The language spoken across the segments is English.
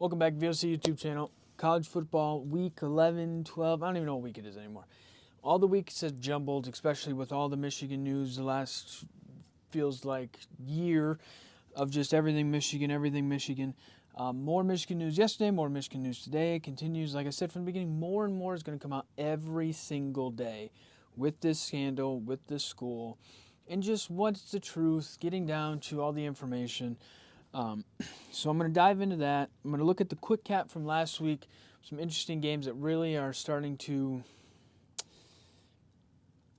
Welcome back, V.O.C. YouTube channel. College football, week 11, 12, I don't even know what week it is anymore. All the weeks have jumbled, especially with all the Michigan news the last, feels like, year of just everything Michigan. More Michigan news yesterday, more Michigan news today. It continues, like I said from the beginning, more and more is going to come out every single day with this scandal, with this school, and just what's the truth, getting down to all the information. So I'm going to dive into that. I'm going to look at the quick cap from last week, some interesting games that really are starting to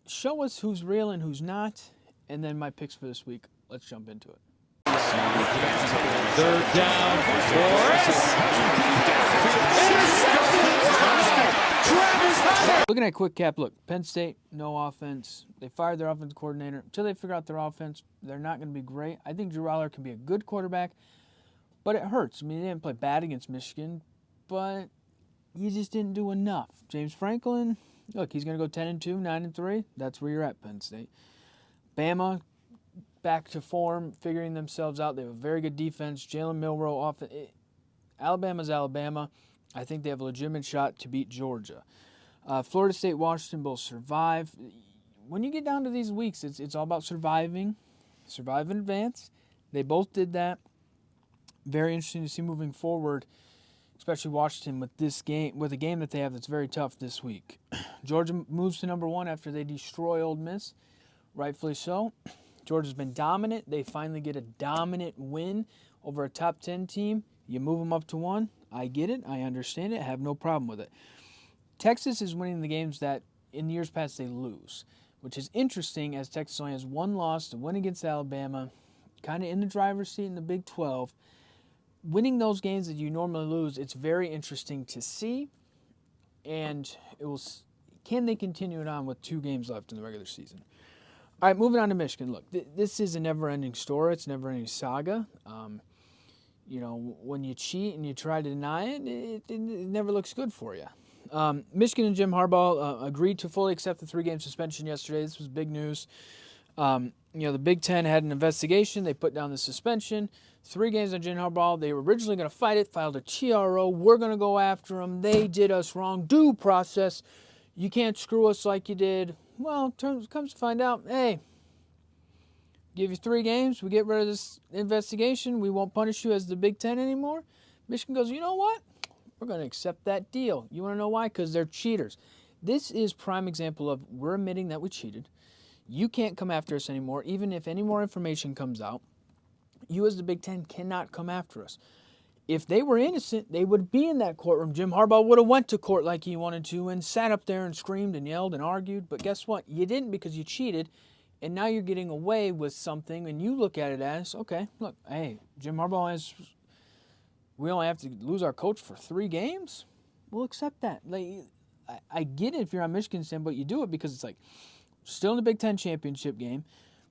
show us who's real and who's not, and then my picks for this week. Let's jump into it. Third down, Looking at quick cap, look, Penn State, no offense. They fired their offensive coordinator. Until they figure out their offense, they're not going to be great. I think Drew Aller can be a good quarterback, but it hurts. I mean, he didn't play bad against Michigan, but he just didn't do enough. James Franklin, look, he's going to go 10-2, 9-3. That's where you're at, Penn State. Bama, back to form, figuring themselves out. They have a very good defense. Jalen Milroe off. Alabama's Alabama. I think they have a legitimate shot to beat Georgia. Florida State, Washington both survive. When you get down to these weeks, it's all about surviving, survive in advance. They both did that. Very interesting to see moving forward, especially Washington with this game, with a game that they have that's very tough this week. Georgia moves to number 1 after they destroy Ole Miss, rightfully so. Georgia's been dominant. They finally get a dominant win over a top 10 team. You move them up to 1. I get it. I understand it. I have no problem with it. Texas is winning the games that in years past they lose, which is interesting as Texas only has one loss to win against Alabama, kind of in the driver's seat in the Big 12. Winning those games that you normally lose, it's very interesting to see, and can they continue it on with 2 games left in the regular season? All right, moving on to Michigan. Look, this is a never-ending story. It's a never-ending saga. When you cheat and you try to deny it, it never looks good for you. Michigan and Jim Harbaugh agreed to fully accept the 3-game suspension yesterday. This was big news. The Big Ten had an investigation. They put down the suspension. 3 games on Jim Harbaugh. They were originally going to fight it, filed a TRO. We're going to go after them. They did us wrong. Due process. You can't screw us like you did. Well, comes to find out, hey, give you 3 games. We get rid of this investigation. We won't punish you as the Big Ten anymore. Michigan goes, you know what? We're going to accept that deal. You want to know why? Because they're cheaters. This is prime example of we're admitting that we cheated. You can't come after us anymore. Even if any more information comes out, you as the Big Ten cannot come after us. If they were innocent, they would be in that courtroom. Jim Harbaugh would have went to court like he wanted to and sat up there and screamed and yelled and argued. But guess what? You didn't because you cheated, and now you're getting away with something, and you look at it as, okay, look, hey, Jim Harbaugh has... We only have to lose our coach for 3 games? We'll accept that. I get it if you're on Michigan stand, but you do it because it's like, we're still in the Big Ten championship game.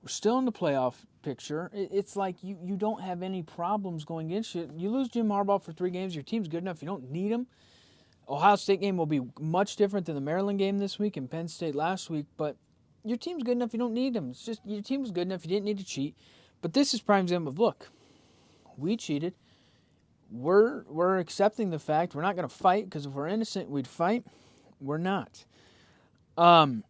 We're still in the playoff picture. It's like you don't have any problems going against you. You lose Jim Harbaugh for 3 games, your team's good enough. You don't need him. Ohio State game will be much different than the Maryland game this week and Penn State last week, but your team's good enough. You don't need him. It's just your team was good enough. You didn't need to cheat. But this is prime example of, look, we cheated. We're accepting the fact. We're not going to fight because if we're innocent, we'd fight. We're not. They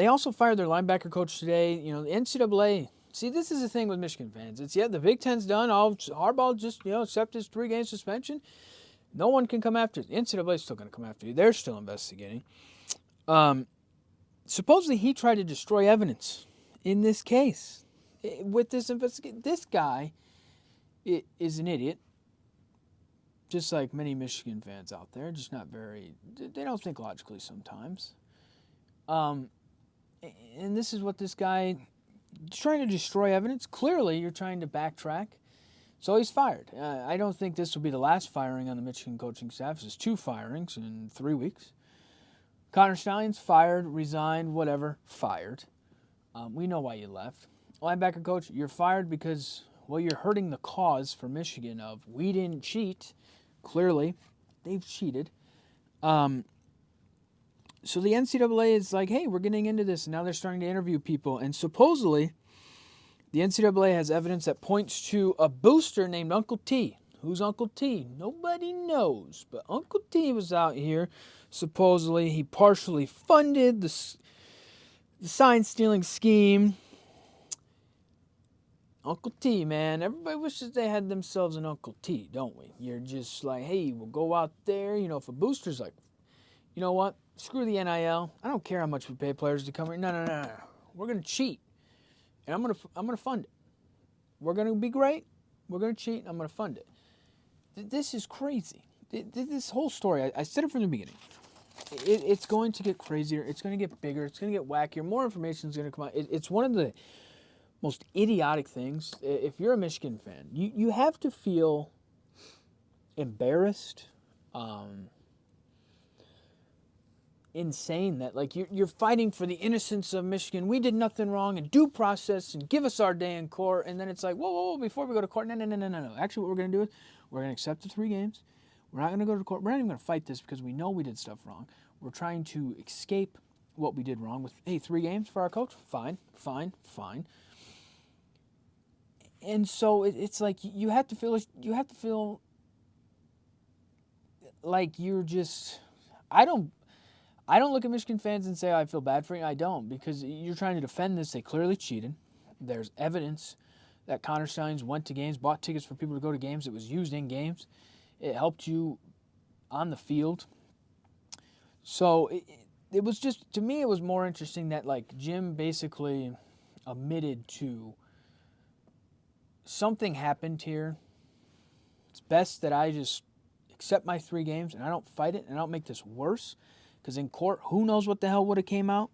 also fired their linebacker coach today. The NCAA. See, this is the thing with Michigan fans. It's, the Big Ten's done. Harbaugh just, accept his 3-game suspension. No one can come after you. The NCAA is still going to come after you. They're still investigating. Supposedly, he tried to destroy evidence in this case. With this investigation, this guy is an idiot, just like many Michigan fans out there, just not very, they don't think logically sometimes. And this is what this guy, trying to destroy evidence. Clearly, you're trying to backtrack. So he's fired. I don't think this will be the last firing on the Michigan coaching staff. This is 2 firings in 3 weeks. Connor Stalions fired, resigned, whatever, fired. We know why you left. Linebacker coach, you're fired because... well, you're hurting the cause for Michigan of we didn't cheat. Clearly, they've cheated. So the NCAA is like, hey, we're getting into this. And now they're starting to interview people. And supposedly, the NCAA has evidence that points to a booster named Uncle T, Who's Uncle T? Nobody knows. But Uncle T was out here. Supposedly, he partially funded the sign-stealing scheme. Uncle T, man. Everybody wishes they had themselves an Uncle T, don't we? You're just like, hey, we'll go out there. If a booster's like, you know what? Screw the NIL. I don't care how much we pay players to come here. No. We're going to cheat. And I'm gonna fund it. We're going to be great. We're going to cheat. And I'm going to fund it. This is crazy. This whole story, I said it from the beginning. It's going to get crazier. It's going to get bigger. It's going to get wackier. More information is going to come out. It's one of the most idiotic things. If you're a Michigan fan, you have to feel embarrassed, insane that like you're fighting for the innocence of Michigan. We did nothing wrong, and due process, and give us our day in court. And then it's like, whoa, before we go to court, no. Actually, what we're going to do is we're going to accept the 3 games. We're not going to go to court. We're not even going to fight this because we know we did stuff wrong. We're trying to escape what we did wrong with, 3 games for our coach. Fine. And so it's like you have to feel like you're just. I don't look at Michigan fans and say I feel bad for you. I don't, because you're trying to defend this. They clearly cheated. There's evidence that Connor Steins went to games, bought tickets for people to go to games. It was used in games. It helped you on the field. So it was just, to me, it was more interesting that like Jim basically admitted to something happened here. It's best that I just accept my 3 games and I don't fight it and I don't make this worse, because in court, who knows what the hell would have came out.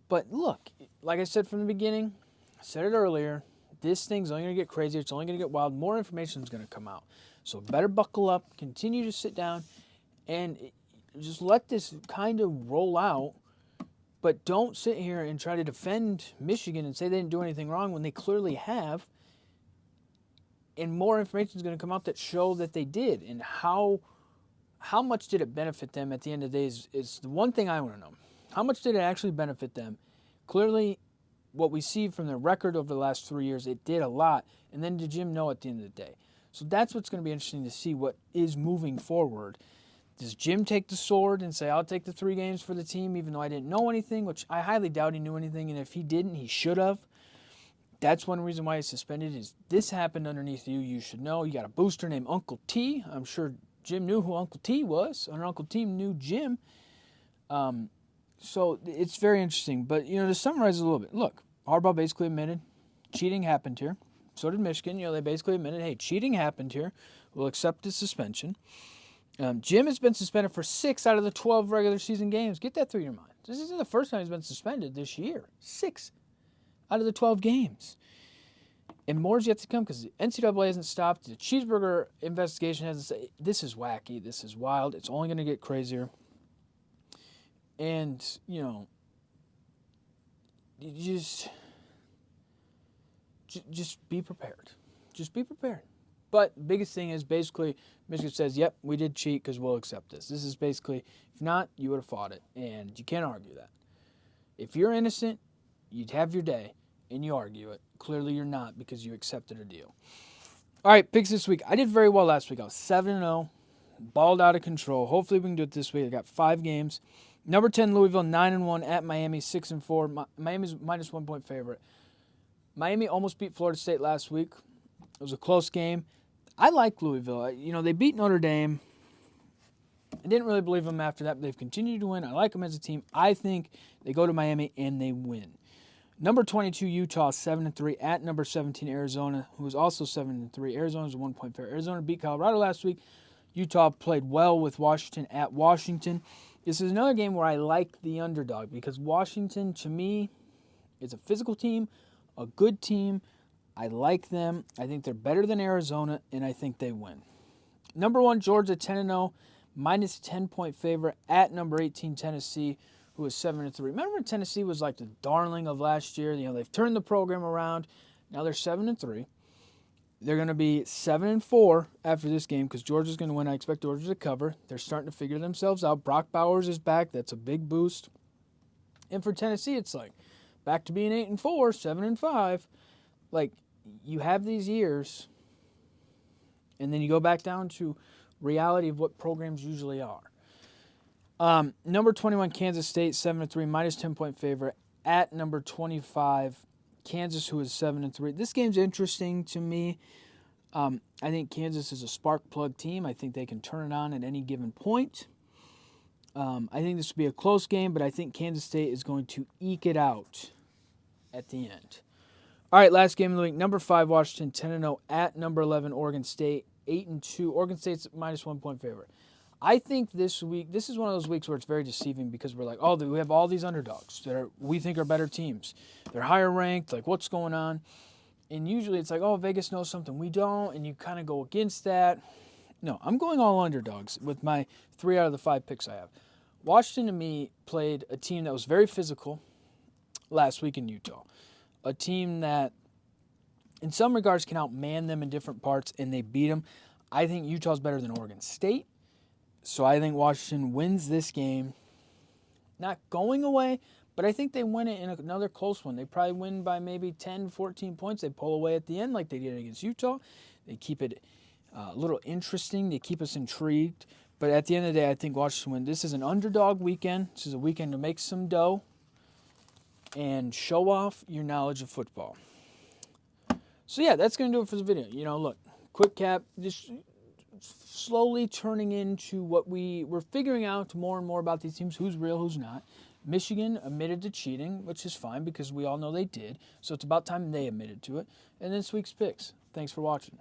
But look, like I said from the beginning, I said it earlier, this thing's only going to get crazier. It's only going to get wild. More information is going to come out. So better buckle up, continue to sit down, and just let this kind of roll out. But don't sit here and try to defend Michigan and say they didn't do anything wrong when they clearly have. And more information is going to come out that show that they did. And how much did it benefit them at the end of the day is the one thing I want to know. How much did it actually benefit them? Clearly, what we see from their record over the last 3 years, it did a lot. And then did Jim know at the end of the day? So that's what's going to be interesting to see what is moving forward. Does Jim take the sword and say, I'll take the 3 games for the team even though I didn't know anything, which I highly doubt he knew anything, and if he didn't, he should have. That's one reason why he's suspended is this happened underneath you. You should know. You got a booster named Uncle T. I'm sure Jim knew who Uncle T was, and Uncle T knew Jim. So it's very interesting. But, to summarize a little bit, look, Harbaugh basically admitted cheating happened here. So did Michigan. They basically admitted, hey, cheating happened here. We'll accept the suspension. Jim has been suspended for 6 out of the 12 regular season games. Get that through your mind. This isn't the first time he's been suspended this year. 6 out of the 12 games. And more is yet to come because the NCAA hasn't stopped. The Cheeseburger investigation hasn't said, this is wacky, this is wild, it's only going to get crazier. And, just be prepared. Just be prepared. But the biggest thing is basically Michigan says, yep, we did cheat because we'll accept this. This is basically, if not, you would have fought it. And you can't argue that. If you're innocent, you'd have your day, and you argue it. Clearly you're not because you accepted a deal. All right, picks this week. I did very well last week. I was 7-0, balled out of control. Hopefully we can do it this week. I got 5 games. Number 10, Louisville, 9-1 at Miami, 6-4. Miami's minus 1 point favorite. Miami almost beat Florida State last week. It was a close game. I like Louisville. They beat Notre Dame. I didn't really believe them after that, but they've continued to win. I like them as a team. I think they go to Miami and they win. Number 22, Utah, 7-3 at number 17, Arizona, who is also 7-3. Arizona's a 1 point favorite. Arizona beat Colorado last week. Utah played well with Washington at Washington. This is another game where I like the underdog because Washington, to me, is a physical team, a good team. I like them. I think they're better than Arizona, and I think they win. Number 1, Georgia, 10-0, minus 10-point favorite at number 18, Tennessee, who is 7-3. Remember, Tennessee was like the darling of last year. They've turned the program around. Now they're 7-3. They're going to be 7-4 after this game because Georgia's going to win. I expect Georgia to cover. They're starting to figure themselves out. Brock Bowers is back. That's a big boost. And for Tennessee, it's like back to being 8-4, 7-5. Like, you have these years And then you go back down to reality of what programs usually are. Number 21, Kansas State, 7-3, minus 10-point favorite. At number 25, Kansas, who is 7-3. This game's interesting to me. I think Kansas is a spark plug team. I think they can turn it on at any given point. I think this will be a close game, but I think Kansas State is going to eke it out at the end. All right, last game of the week. Number 5, Washington, 10-0. At number 11, Oregon State, 8-2. Oregon State's minus 1-point favorite. I think this week, this is one of those weeks where it's very deceiving because we're like, oh, we have all these underdogs that we think are better teams. They're higher ranked. Like, what's going on? And usually it's like, oh, Vegas knows something we don't, and you kind of go against that. No, I'm going all underdogs with my 3 out of the 5 picks I have. Washington, to me, played a team that was very physical last week in Utah. A team that, in some regards, can outman them in different parts, and they beat them. I think Utah's better than Oregon State. So I think Washington wins this game. Not going away, but I think they win it in another close one. They probably win by maybe 10, 14 points. They pull away at the end like they did against Utah. They keep it a little interesting. They keep us intrigued. But at the end of the day, I think Washington wins. This is an underdog weekend. This is a weekend to make some dough and show off your knowledge of football. So, yeah, that's going to do it for the video. Look, quick cap, just slowly turning into what we're figuring out more and more about these teams, who's real, who's not. Michigan admitted to cheating, which is fine because we all know they did. So it's about time they admitted to it. And then this week's picks. Thanks for watching.